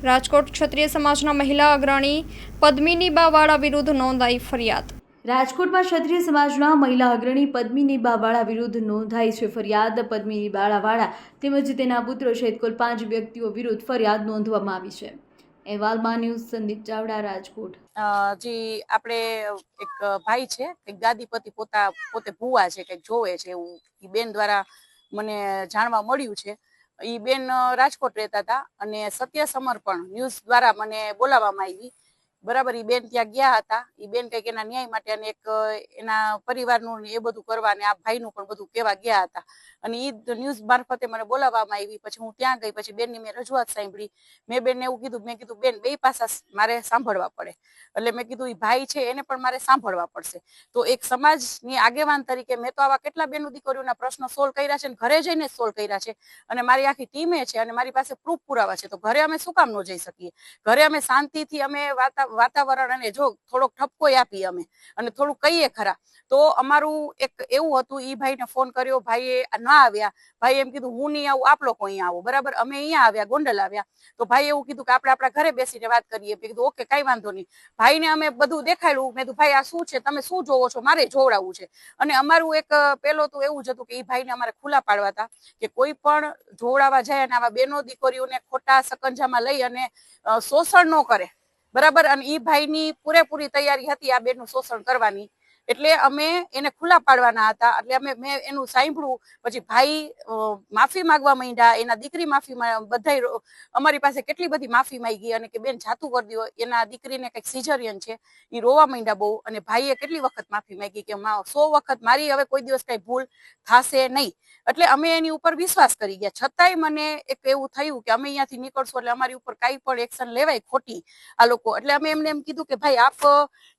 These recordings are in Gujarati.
રાજકોટ ક્ષત્રિય સમાજના મહિલા અગ્રણી પદ્મિનીબા વાળા વિરુદ્ધ નોંધાઈ ફરિયાદ। રાજકોટમાં ક્ષત્રિય સમાજના મહિલા અગ્રણી પદ્મિનીબા વાળા વિરુદ્ધ નોંધાઈ છે ફરિયાદ। પદ્મિનીબા વાળા તેમજ તેના પુત્ર સહિત કુલ 5 વ્યક્તિઓ વિરુદ્ધ ફરિયાદ નોંધવામાં આવી છે। અહેવાલમાં ન્યૂઝ સંદીપ ચાવડા, રાજકોટ। જી આપણે એક ભાઈ છે, એક ગાદીપતિ પોતે ભુવા છે, કંઈક જોવે છે એવું ઈ બેન દ્વારા મને જાણવા મળ્યું છે। ઈ બેન રાજકોટ રહેતા હતા અને સત્ય સમર્પણ ન્યૂઝ દ્વારા મને બોલાવવામાં આવી। બરાબર, ઈ બેન ત્યાં ગયા હતા। ઈ બેન કંઈક એના ન્યાય માટે અને એક એના પરિવારનું એ બધું કરવા અને આ ભાઈનું પણ બધું કહેવા ગયા હતા અને ઈ ન્યૂઝ મારફતે મને બોલાવવામાં આવી। પછી હું ત્યાં ગઈ, પછી બેનની મેં રજૂઆત સાંભળી। મેં બેનને એવું કીધું, મેં કીધું બેન બે પાસા મારે સાંભળવા પડે, એટલે મેં કીધું ઈ ભાઈ છે એને પણ મારે સાંભળવા પડશે। તો એક સમાજની આગેવાન તરીકે મેં તો આવા કેટલા બેનો દીકરીઓના પ્રશ્નો સોલ્વ કર્યા છે, ઘરે જઈને સોલ્વ કર્યા છે અને મારી આખી ટીમે છે અને મારી પાસે પ્રૂફ પુરાવા છે। તો ઘરે અમે શું કામ ન જઈ શકીએ? ઘરે અમે શાંતિથી અમે વાતાવરણ અને જો થોડોક ઠપકો આપીએ અમે અને થોડું કહીએ ખરા। તો અમારું એક એવું હતું, ઈ ભાઈને ફોન કર્યો, ભાઈએ ના આવ્યા। ભાઈ એમ કીધું હું નહીં આવું, આપ લોકો અહીંયા આવો। બરાબર, અમે અહીંયા આવ્યા, ગોંડલ આવ્યા। તો ભાઈ એવું કીધું કે આપણે આપણા ઘરે બેસીને વાત કરીએ। મેં કીધું ઓકે, કઈ વાંધો નહીં। ભાઈને અમે બધું દેખાડ્યું। મેં કીધું ભાઈ આ શું છે, તમે શું જોવો છો, મારે જોવડાવવું છે। અને અમારું એક પેલો તો એવું જ હતું કે ઈ ભાઈને અમારે ખુલ્લા પાડવા હતા કે કોઈ પણ જોવડાવવા જાય અને આવા બેનો દીકરીઓને ખોટા સકંજામાં લઈ અને શોષણ ન કરે। બરાબર, અને ઈ ભાઈની પૂરેપૂરી તૈયારી હતી આ બેનનું શોષણ કરવાની, એટલે અમે એને ખુલ્લા પાડવાના હતા। એટલે મેં એનું સાંભળ્યું। પછી ભાઈ માફી માંગવા માંડ્યા, એના દીકરી માફી, બધા અમારી પાસે કેટલી બધી માફી માંગી અને કે બેન જાતું કરી દો, એના દીકરીને કંઈક સિઝરિયન છે, એ રોવા માંડ્યા બહુ। અને ભાઈએ કેટલી વખત માફી માંગી કે 100 વખત મારી હવે કોઈ દિવસ કઈ ભૂલ થશે નહીં। એટલે અમે એની ઉપર વિશ્વાસ કરી ગયા, છતાંય મને એક એવું થયું કે અમે અહીંયાથી નીકળશું એટલે અમારી ઉપર કાંઈ પણ એક્શન લેવાય ખોટી આ લોકો। એટલે અમે એમને એમ કીધું કે ભાઈ આપ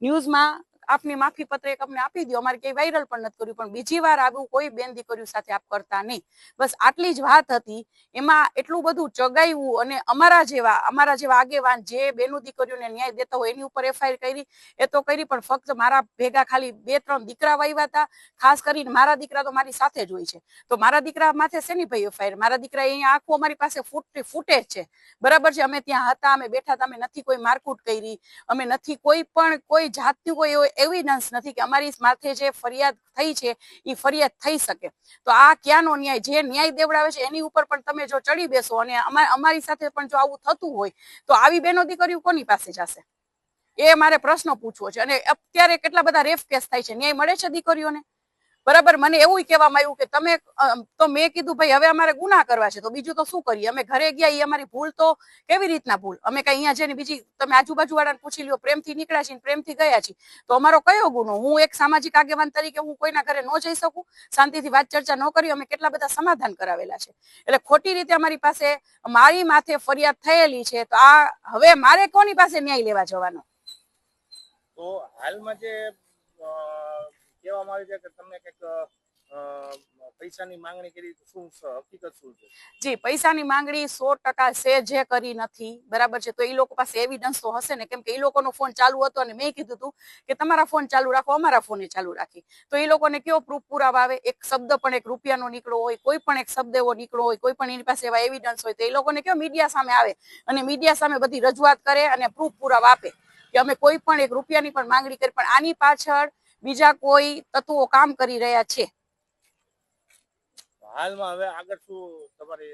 ન્યૂઝમાં આપની માફી પત્ર એક અમને આપી દો, અમારે કઈ વાયરલ પણ નથી કર્યું, પણ બીજી વાર આવું કોઈ બેન દીકરીઓ સાથે આપ કરતા નહીં। બસ આટલી જ વાત હતી। એમાં એટલું બધું ચગાવ્યું અને અમારા જેવા આગેવાન જે બેનો દીકરીઓને ન્યાય દેતા હોય એની ઉપર એફઆઈઆર કરી, એ તો કરી, પણ ફક્ત મારા ભેગા ખાલી 2-3 દીકરા વાવ્યા હતા। ખાસ કરીને મારા દીકરા તો મારી સાથે જ હોય છે, તો મારા દીકરા માથે શેની ભાઈ એફઆઈઆર? મારા દીકરા અહીંયા આખું અમારી પાસે ફૂટેજ છે। બરાબર છે, અમે ત્યાં હતા, અમે બેઠા હતા, અમે નથી કોઈ મારકૂટ કરી, અમે નથી કોઈ જાતની કોઈ એવિડન્સ નથી કે અમારી માથે જે ફરિયાદ થઈ છે એ ફરિયાદ થઈ શકે। તો આ ક્યાંનો ન્યાય? જે ન્યાય દેવડાવે છે એની ઉપર પણ તમે જો ચડી બેસો અને અમારી સાથે પણ જો આવું થતું હોય તો આવી બેનો દીકરીઓ કોની પાસે જશે? એ મારે પ્રશ્ન પૂછવો છે। અને અત્યારે કેટલા બધા રેપ કેસ થાય છે, ન્યાય મળે છે દીકરીઓને? બરાબર, મને એવું કહેવામાં આવ્યું કે તમે તો મેં કીધું ભાઈ હવે અમારે ગુના કરવા છે તો બીજું તો શું કરીએ? અમે ઘરે ગયા, એ અમારી ભૂલ તો કેવી રીતના ભૂલ? અમે કઈ અહીંયા જઈને બીજી તમે આજુબાજુ વાળાને પૂછી લ્યો, પ્રેમથી નીકળ્યા છીએ, પ્રેમથી ગયા છીએ, તો અમારો કયો ગુનો? હું એક સામાજિક આગેવાન તરીકે હું કોઈના ઘરે ન જઈ શકું? શાંતિથી વાત ચર્ચા ન કરી? અમે કેટલા બધા સમાધાન કરાવેલા છે। એટલે ખોટી રીતે અમારી પાસે મારી માથે ફરિયાદ થયેલી છે, તો આ હવે મારે કોની પાસે ન્યાય લેવા જવાનો? તો હાલમાં જે કહેવામાં આવે છે કે તમે કંઈક પૈસાની માંગણી કરી, શું હકીકત શું છે? જી, પૈસાની માંગણી 100% છે જે કરી નથી। બરાબર છે, તો એ લોકો પાસે એવિડન્સ તો હશે ને, કેમ કે એ લોકોનો ફોન ચાલુ હતો અને મેં કીધું હતું કે તમારા ફોન ચાલુ રાખો, અમારા ફોને ચાલુ રાખી। તો એ લોકોને કયો પ્રૂફ પુરાવા આવે? એક શબ્દ પણ એક રૂપિયાનો નીકળો હોય, કોઈ પણ એક શબ્દ એવો નીકળો હોય, કોઈ પણ એની પાસે એવા એવિડન્સ હોય, તો એ લોકોને કયો મીડિયા સામે આવે અને મીડિયા સામે બધી રજૂઆત કરે અને પ્રૂફ પુરાવા આપે કે અમે કોઈ પણ એક રૂપિયાની પણ માંગણી કરી। પણ આની પાછળ બીજા કોઈ તત્વો કામ કરી રહ્યા છે। હાલમાં હવે આગળ શું તમારી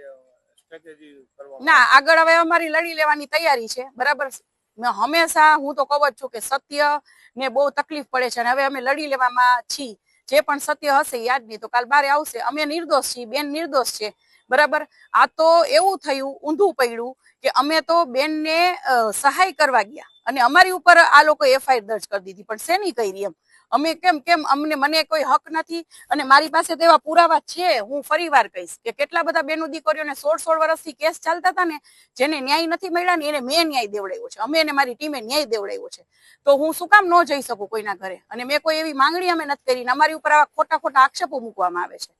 સ્ટ્રેટેજી કરવામાં? ના, આગળ હવે અમારી લડી લેવાની તૈયારી છે। બરાબર, હંમેશા હું તો કહું જ છું કે સત્ય ને બહુ તકલીફ પડે છે અને હવે અમે લડી લેવામાં છીએ। જે પણ સત્ય હશે યાદ નહીં તો કાલ બારે આવશે। અમે નિર્દોષ છીએ, બેન નિર્દોષ છે। બરાબર, આ તો એવું થયું, ઊંધું પડ્યું કે અમે તો બેનને સહાય કરવા ગયા અને અમારી ઉપર આ લોકો એફઆઈઆર દર્જ કરી દીધી, પણ શેની કરી? એમ અમે કેમ મને કોઈ હક નથી? અને મારી પાસે તો એવા પુરાવા છે, હું ફરીવાર કહીશ કે કેટલા બધા બેનો દીકરીઓને 16 વર્ષથી કેસ ચાલતા હતા ને, જેને ન્યાય નથી મળ્યા ને એને મેં ન્યાય દેવડાવ્યો છે, અમે એને મારી ટીમે ન્યાય દેવડાવ્યો છે। તો હું શું કામ ન જઈ શકું કોઈના ઘરે? અને મેં કોઈ એવી માંગણી અમે નથી કરી, અમારી ઉપર આવા ખોટા આક્ષેપો મૂકવામાં આવે છે।